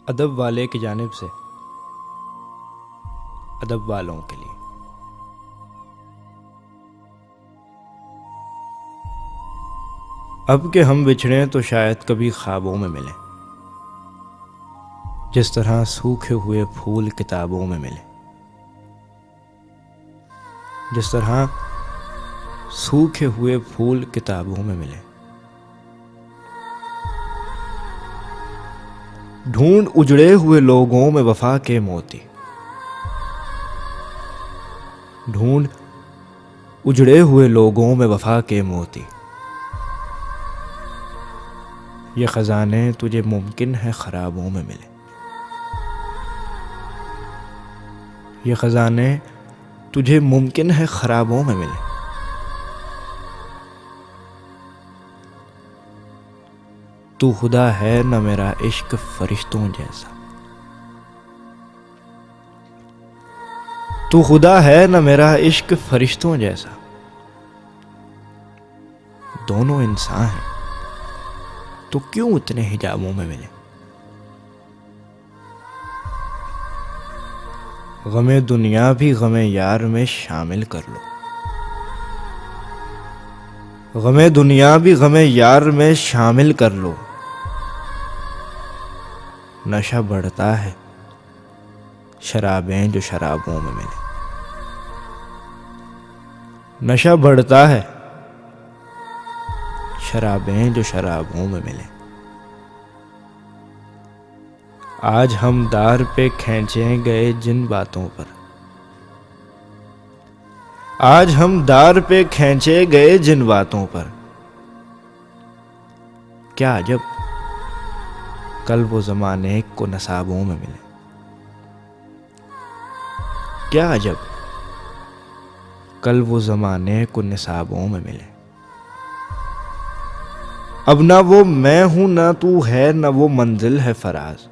अदब वाले की जानिब से अदब वालों के लिए। अब के हम बिछड़े तो शायद कभी ख्वाबों में मिले, जिस तरह सूखे हुए फूल किताबों में मिले, जिस तरह सूखे हुए फूल किताबों में मिले। ढूंढ उजड़े हुए लोगों में वफा के मोती, ढूंढ उजड़े हुए लोगों में वफा के मोती। ये खजाने तुझे मुमकिन है खराबों में मिले, ये खजाने तुझे मुमकिन है खराबों में मिले। तू खुदा है न मेरा इश्क फरिश्तों जैसा, तू खुदा है न मेरा इश्क फरिश्तों जैसा। दोनों इंसान हैं तो क्यों इतने हिजाबों में मिले। गमे दुनिया भी गमे यार में शामिल कर लो, गमे दुनिया भी गमे यार में शामिल कर लो। नशा बढ़ता है शराबें जो शराबों में मिले, नशा बढ़ता है शराबें जो शराबों में मिले। आज हम दार पे खींचे गए जिन बातों पर, आज हम दार पे खींचे गए जिन बातों पर। क्या अजब कल वो ज़माने को नसाबों में मिले, क्या अजब कल वो ज़माने को निसाबों में मिले। अब ना वो मैं हूं ना तू है, ना वो मंजिल है फराज।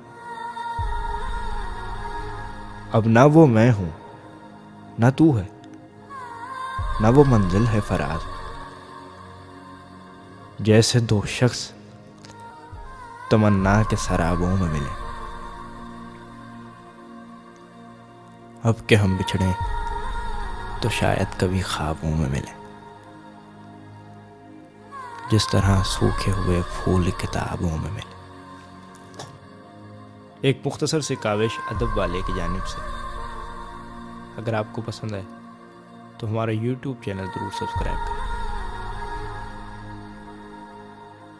अब ना वो मैं हूं ना तू है, ना वो मंजिल है फराज। जैसे दो शख्स तमन्ना के सराबों में मिले। अब के हम बिछड़े तो शायद कभी ख्वाबों में मिले, जिस तरह सूखे हुए फूल किताबों में मिले। एक मुख्तसर सी काविश अदब वाले की जानिब से। अगर आपको पसंद है तो हमारा YouTube चैनल ज़रूर सब्सक्राइब करें।